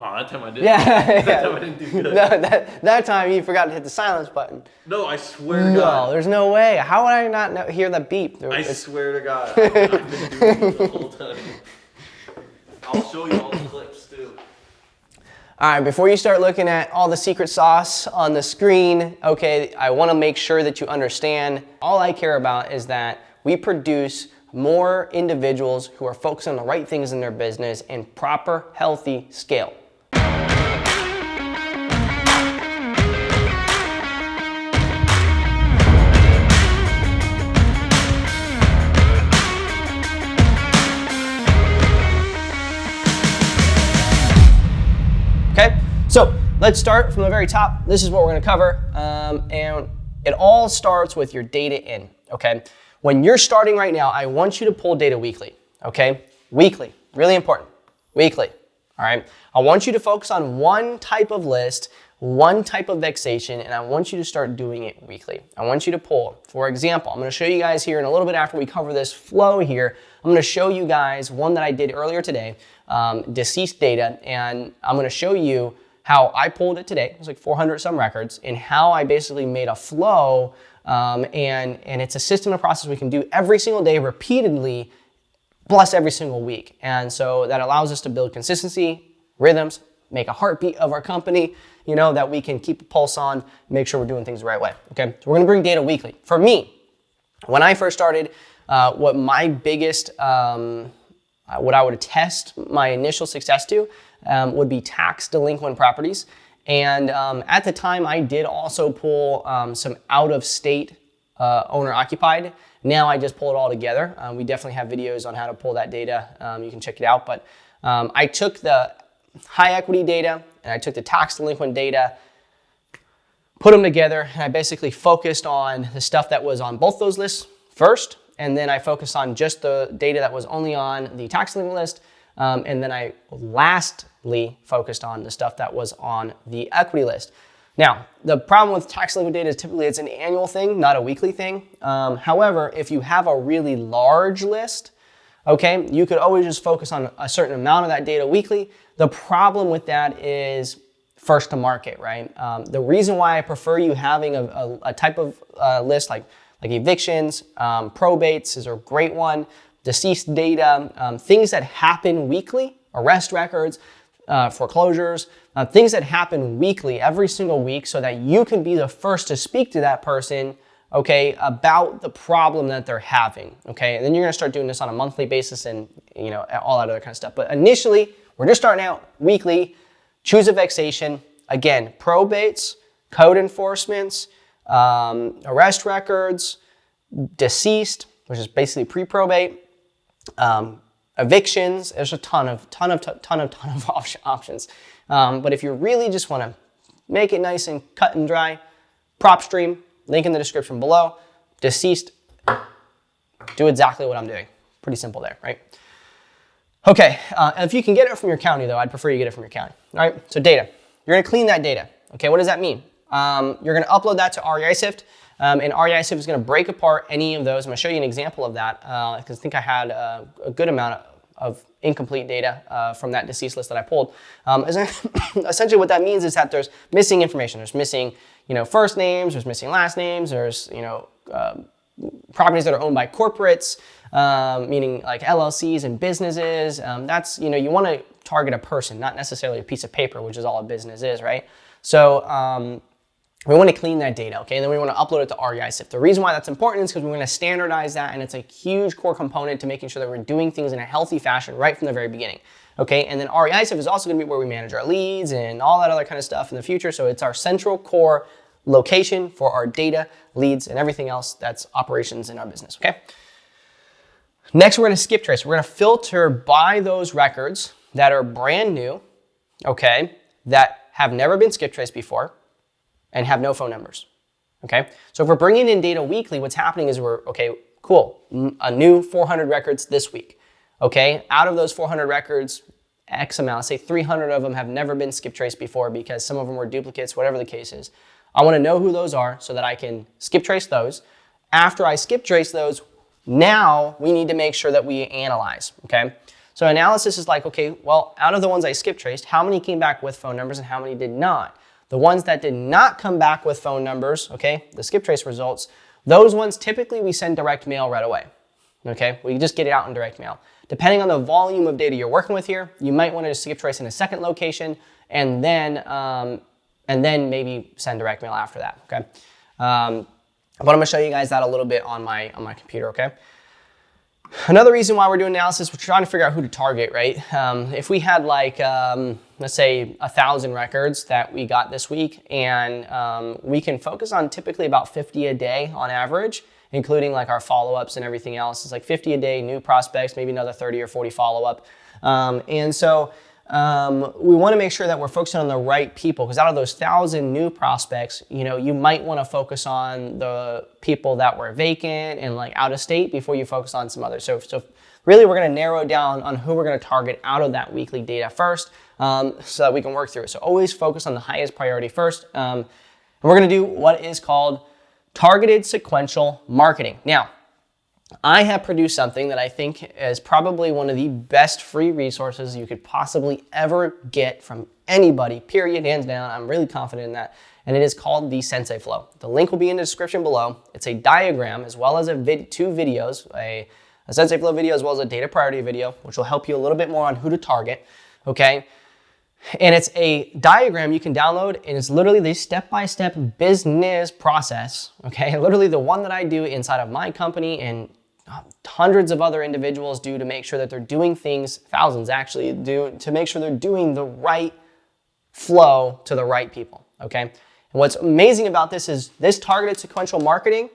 Oh, that time I didn't. Yeah. That time I didn't do good. No, that time you forgot to hit the silence button. No, I swear to No, God. there's no way. How would I not hear that beep? I swear to God. I've been doing it the whole time. I'll show you all the clips too. All right, before you start looking at all the secret sauce on the screen, okay, I want to make sure that you understand all I care about is that we produce more individuals who are focused on the right things in their business in proper, healthy scale. Okay, so let's start from the very top. This is what we're going to cover, and it all starts with your data in, okay? When you're starting right now, I want you to pull data weekly, okay? Weekly, really important, weekly, all right? I want you to focus on one type of list, one type of vexation, and I want you to start doing it weekly. I want you to pull, for example, I'm going to show you guys here in a little bit after we cover this flow here, I'm going to show you guys one that I did earlier today, deceased data, and I'm going to show you how I pulled it today. It was like 400 some records, and how I basically made a flow, and it's a system and process we can do every single day repeatedly, plus every single week. And so that allows us to build consistency, rhythms, make a heartbeat of our company, you know, that we can keep a pulse on, make sure we're doing things the right way, okay? So we're gonna bring data weekly. For me, when I first started, what my biggest, what I would attest my initial success to would be tax delinquent properties. And at the time, I did also pull some out-of-state owner-occupied. Now I just pull it all together. We definitely have videos on how to pull that data. You can check it out. But I took the high equity data and I took the tax delinquent data, put them together, and I basically focused on the stuff that was on both those lists first, and then I focused on just the data that was only on the tax delinquent list, and then I lastly focused on the stuff that was on the equity list. Now, the problem with tax delinquent data is typically it's an annual thing, not a weekly thing. However, if you have a really large list, okay, you could always just focus on a certain amount of that data weekly. The problem with that is first to market, right? The reason why I prefer you having a type of list like evictions, probates is a great one, deceased data, things that happen weekly, arrest records, foreclosures, things that happen weekly, every single week, so that you can be the first to speak to that person, okay, about the problem that they're having, okay? And then you're gonna start doing this on a monthly basis and, you know, all that other kind of stuff. But initially, we're just starting out weekly, choose a vexation, again, probates, code enforcements, arrest records, deceased, which is basically pre-probate, evictions. There's a ton of options. But if you really just want to make it nice and cut and dry, prop stream, link in the description below, deceased, do exactly what I'm doing. Pretty simple there, right? Okay, and if you can get it from your county though, I'd prefer you get it from your county. All right, so data. You're gonna clean that data. Okay, what does that mean? You're gonna upload that to REI-Sift, and REI-Sift is gonna break apart any of those. I'm gonna show you an example of that, because I think I had a good amount of incomplete data from that deceased list that I pulled. Essentially what that means is that there's missing information. There's missing, you know, first names, there's missing last names, there's, you know, properties that are owned by corporates, meaning like LLCs and businesses. That's, you know, you want to target a person, not necessarily a piece of paper, which is all a business is, right? So we want to clean that data, okay? And then we want to upload it to REI-Sift. The reason why that's important is because we're going to standardize that, and it's a huge core component to making sure that we're doing things in a healthy fashion right from the very beginning, okay? And then REI-Sift is also going to be where we manage our leads and all that other kind of stuff in the future. So it's our central core location for our data, leads, and everything else that's operations in our business, okay? Next, we're going to skip trace. We're going to filter by those records that are brand new, okay, that have never been skip traced before, and have no phone numbers, okay? So if we're bringing in data weekly, what's happening is we're, okay, cool, a new 400 records this week, okay? Out of those 400 records, X amount, say 300 of them have never been skip traced before because some of them were duplicates, whatever the case is. I wanna know who those are so that I can skip trace those. After I skip trace those, now we need to make sure that we analyze, okay? So analysis is like, okay, well, out of the ones I skip traced, how many came back with phone numbers and how many did not? The ones that did not come back with phone numbers, okay, the skip trace results, those ones typically we send direct mail right away. Okay, we just get it out in direct mail. Depending on the volume of data you're working with here, you might want to skip trace in a second location and then maybe send direct mail after that. Okay, but I'm going to show you guys that a little bit on my computer. Okay. Another reason why we're doing analysis, we're trying to figure out who to target, right? If we had like, let's say 1,000 records that we got this week, and we can focus on typically about 50 a day on average, including like our follow-ups and everything else. It's like 50 a day, new prospects, maybe another 30 or 40 follow-up. And so we want to make sure that we're focusing on the right people, because out of those 1,000 new prospects, you know, you might want to focus on the people that were vacant and like out of state before you focus on some others. So really we're going to narrow down on who we're going to target out of that weekly data first, so that we can work through it. So always focus on the highest priority first. And we're going to do what is called targeted sequential marketing. Now, I have produced something that I think is probably one of the best free resources you could possibly ever get from anybody, period, hands down. I'm really confident in that. And it is called the Sensei Flow. The link will be in the description below. It's a diagram as well as two videos, a Sensei Flow video as well as a data priority video, which will help you a little bit more on who to target, okay? And it's a diagram you can download, and it's literally the step-by-step business process, okay? Literally the one that I do inside of my company and hundreds of other individuals do to make sure that they're doing things, thousands actually do, to make sure they're doing the right flow to the right people, okay? And what's amazing about this is this targeted sequential marketing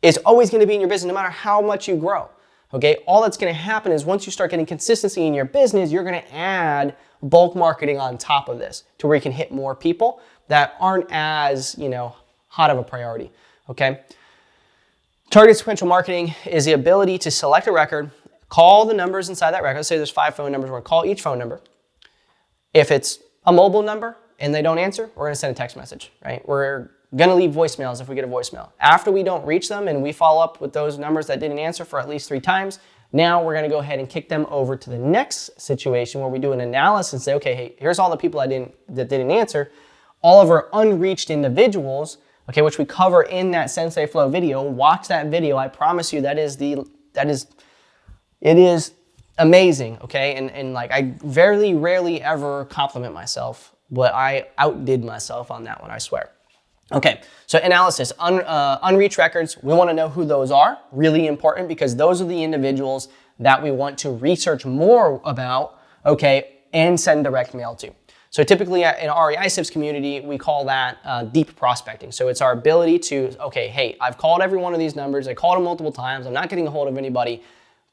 is always going to be in your business no matter how much you grow, okay? All that's going to happen is once you start getting consistency in your business, you're going to add bulk marketing on top of this to where you can hit more people that aren't as, you know, hot of a priority, okay? Targeted sequential marketing is the ability to select a record, call the numbers inside that record. Let's say there's 5 phone numbers. We're going to call each phone number. If it's a mobile number and they don't answer, we're going to send a text message, right? We're going to leave voicemails if we get a voicemail. After we don't reach them and we follow up with those numbers that didn't answer for at least 3 times, now we're going to go ahead and kick them over to the next situation where we do an analysis and say, okay, hey, here's all the people that didn't answer. All of our unreached individuals, okay, which we cover in that Sensei Flow video. Watch that video. I promise you it is amazing, okay? And like I very rarely ever compliment myself, but I outdid myself on that one, I swear. Okay, so analysis, unreached records, we want to know who those are. Really important because those are the individuals that we want to research more about, okay, and send direct mail to. So typically in our REI-SIPS community, we call that deep prospecting. So it's our ability to, okay, hey, I've called every one of these numbers. I called them multiple times. I'm not getting a hold of anybody,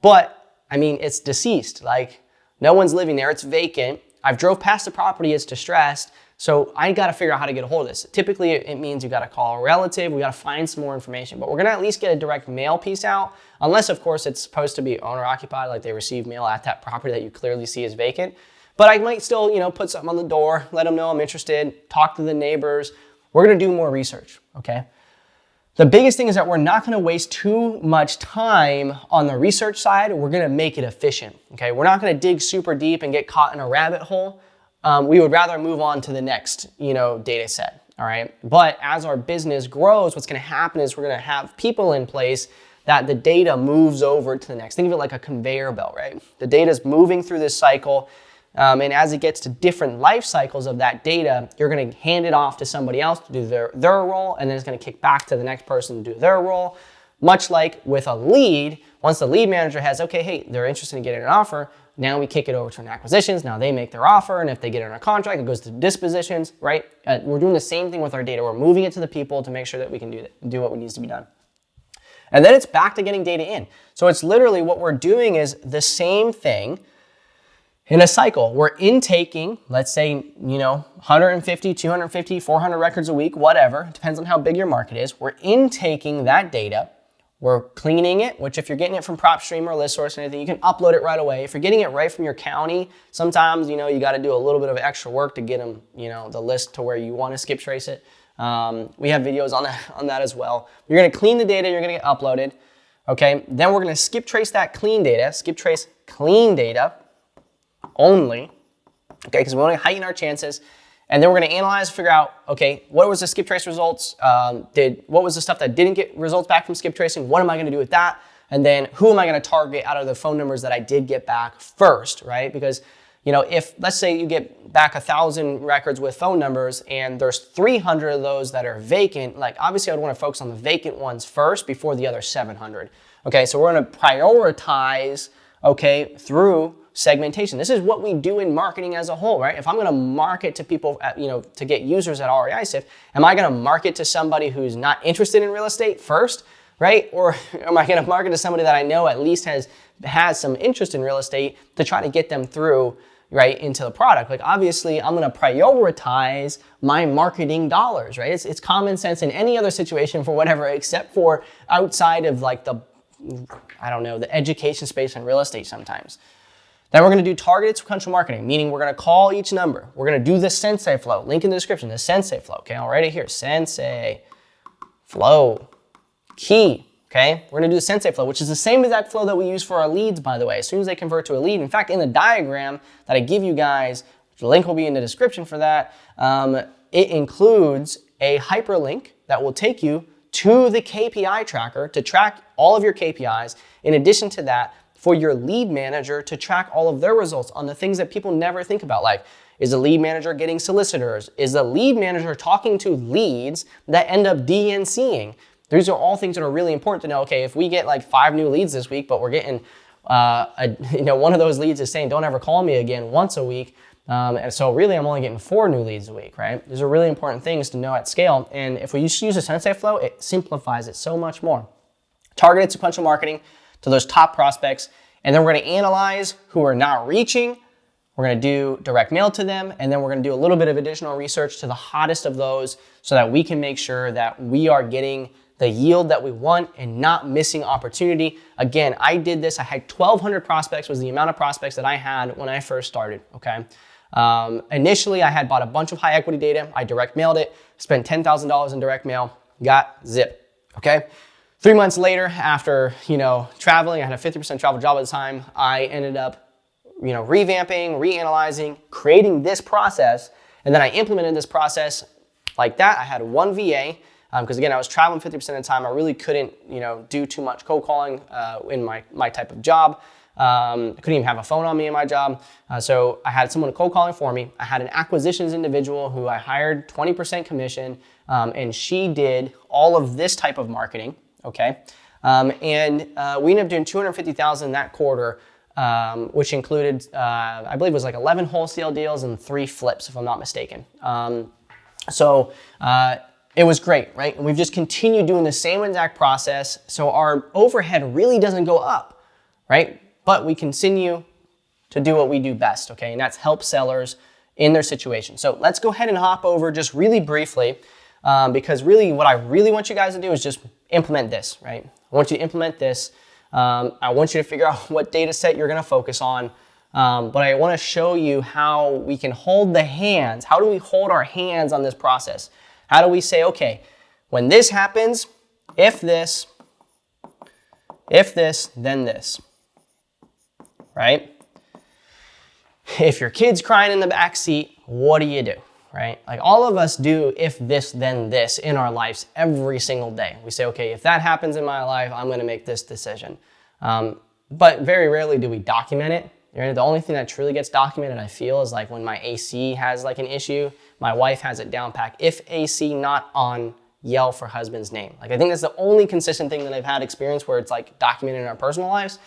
but I mean, it's deceased. Like no one's living there. It's vacant. I've drove past the property. It's distressed. So I got to figure out how to get a hold of this. Typically it means you got to call a relative. We got to find some more information, but we're going to at least get a direct mail piece out. Unless of course it's supposed to be owner occupied, like they receive mail at that property that you clearly see is vacant. But I might still, you know, put something on the door, let them know I'm interested, talk to the neighbors. We're going to do more research, okay? The biggest thing is that we're not going to waste too much time on the research side. We're going to make it efficient, okay? We're not going to dig super deep and get caught in a rabbit hole. We would rather move on to the next, you know, data set, all right? But as our business grows, what's going to happen is we're going to have people in place that the data moves over to the next. Think of it like a conveyor belt, right? The data is moving through this cycle. And as it gets to different life cycles of that data, you're going to hand it off to somebody else to do their role, and then it's going to kick back to the next person to do their role. Much like with a lead, once the lead manager has, okay, hey, they're interested in getting an offer, now we kick it over to an acquisitions. Now they make their offer, and if they get it on a contract, it goes to dispositions, right? We're doing the same thing with our data. We're moving it to the people to make sure that we can do what needs to be done. And then it's back to getting data in. So it's literally what we're doing is the same thing in a cycle. We're intaking, let's say, you know, 150, 250, 400 records a week, whatever. It depends on how big your market is. We're intaking that data. We're cleaning it, which if you're getting it from PropStream or ListSource or anything, you can upload it right away. If you're getting it right from your county, sometimes, you know, you got to do a little bit of extra work to get them, you know, the list to where you want to skip trace it. We have videos on that as well. You're going to clean the data. You're going to get uploaded. Okay, then we're going to skip trace that clean data, skip trace clean data only, okay, because we want to heighten our chances. And then we're going to analyze, figure out, okay, what was the skip trace results? What was the stuff that didn't get results back from skip tracing? What am I going to do with that? And then who am I going to target out of the phone numbers that I did get back first, right? Because, you know, if let's say you get back 1,000 records with phone numbers and there's 300 of those that are vacant, like obviously I'd want to focus on the vacant ones first before the other 700. Okay, so we're going to prioritize, okay, through segmentation. This is what we do in marketing as a whole, right? If I'm going to market to people, to get users at REI Sift, am I going to market to somebody who's not interested in real estate first, right? Or am I going to market to somebody that I know at least has some interest in real estate to try to get them through, right, into the product? Like obviously I'm going to prioritize my marketing dollars, right? It's common sense in any other situation for whatever, except for outside of like the education space and real estate sometimes. Then we're going to do targeted sequential marketing, meaning we're going to call each number. We're going to do the Sensei flow, link in the description, the Sensei flow. Okay, I'll write it here, Sensei flow key. Okay, we're going to do the Sensei flow, which is the same exact flow that we use for our leads, by the way. As soon as they convert to a lead, in fact, in the diagram that I give you guys, the link will be in the description for that, it includes a hyperlink that will take you to the KPI tracker to track all of your KPIs. In addition to that, for your lead manager to track all of their results on the things that people never think about, like is the lead manager getting solicitors? Is the lead manager talking to leads that end up DNCing? These are all things that are really important to know. Okay, if we get like 5 new leads this week, but we're getting, one of those leads is saying, don't ever call me again once a week. And so really I'm only getting 4 new leads a week, right? These are really important things to know at scale. And if we just use a Sensei flow, it simplifies it so much more. Targeted sequential marketing to those top prospects. And then we're going to analyze who we're not reaching. We're going to do direct mail to them. And then we're going to do a little bit of additional research to the hottest of those so that we can make sure that we are getting the yield that we want and not missing opportunity. Again, I did this. I had 1,200 prospects was the amount of prospects that I had when I first started, okay? Initially, I had bought a bunch of high equity data. I direct mailed it, spent $10,000 in direct mail, got zip, okay? 3 months later, after, traveling, I had a 50% travel job at the time. I ended up, revamping, reanalyzing, creating this process. And then I implemented this process like that. I had one VA, because again, I was traveling 50% of the time. I really couldn't, do too much cold calling in my type of job. I couldn't even have a phone on me in my job. So I had someone cold calling for me. I had an acquisitions individual who I hired 20% commission, and she did all of this type of marketing. Okay, we ended up doing $250,000 that quarter, which included, I believe it was like 11 wholesale deals and 3 flips, if I'm not mistaken. It was great, right? And we've just continued doing the same exact process, so our overhead really doesn't go up, right? But we continue to do what we do best, okay? And that's help sellers in their situation. So let's go ahead and hop over just really briefly, because really what I really want you guys to do is just implement this, right? I want you to implement this. I want you to figure out what data set you're gonna focus on. But I wanna show you how we can hold the hands. How do we hold our hands on this process? How do we say, okay, when this happens, if this, then this, right? If your kid's crying in the back seat, what do you do? Right? Like all of us do if this, then this in our lives every single day. We say, okay, if that happens in my life, I'm going to make this decision. But very rarely do we document it. The only thing that truly gets documented, I feel, is like when my AC has like an issue, my wife has it down packed. If AC not on, yell for husband's name. Like I think that's the only consistent thing that I've had experience where it's like documented in our personal lives.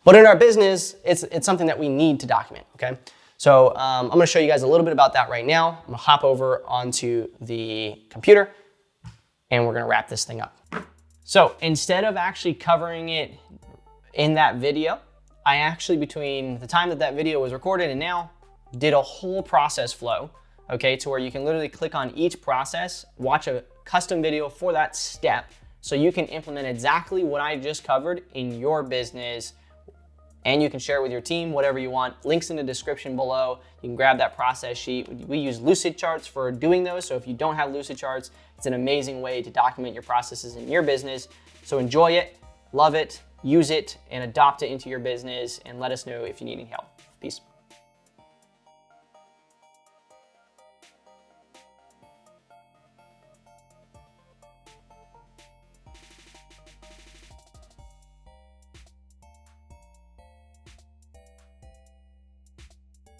But in our business, it's something that we need to document, okay? So I'm gonna show you guys a little bit about that right now. I'm gonna hop over onto the computer and we're gonna wrap this thing up. So instead of actually covering it in that video, I actually, between the time that video was recorded and now, did a whole process flow, okay, to where you can literally click on each process, watch a custom video for that step, so you can implement exactly what I just covered in your business. And you can share it with your team, whatever you want. Links in the description below. You can grab that process sheet. We use Lucid charts for doing those. So if you don't have Lucid charts, it's an amazing way to document your processes in your business. So enjoy it, love it, use it and adopt it into your business, and let us know if you need any help. Peace.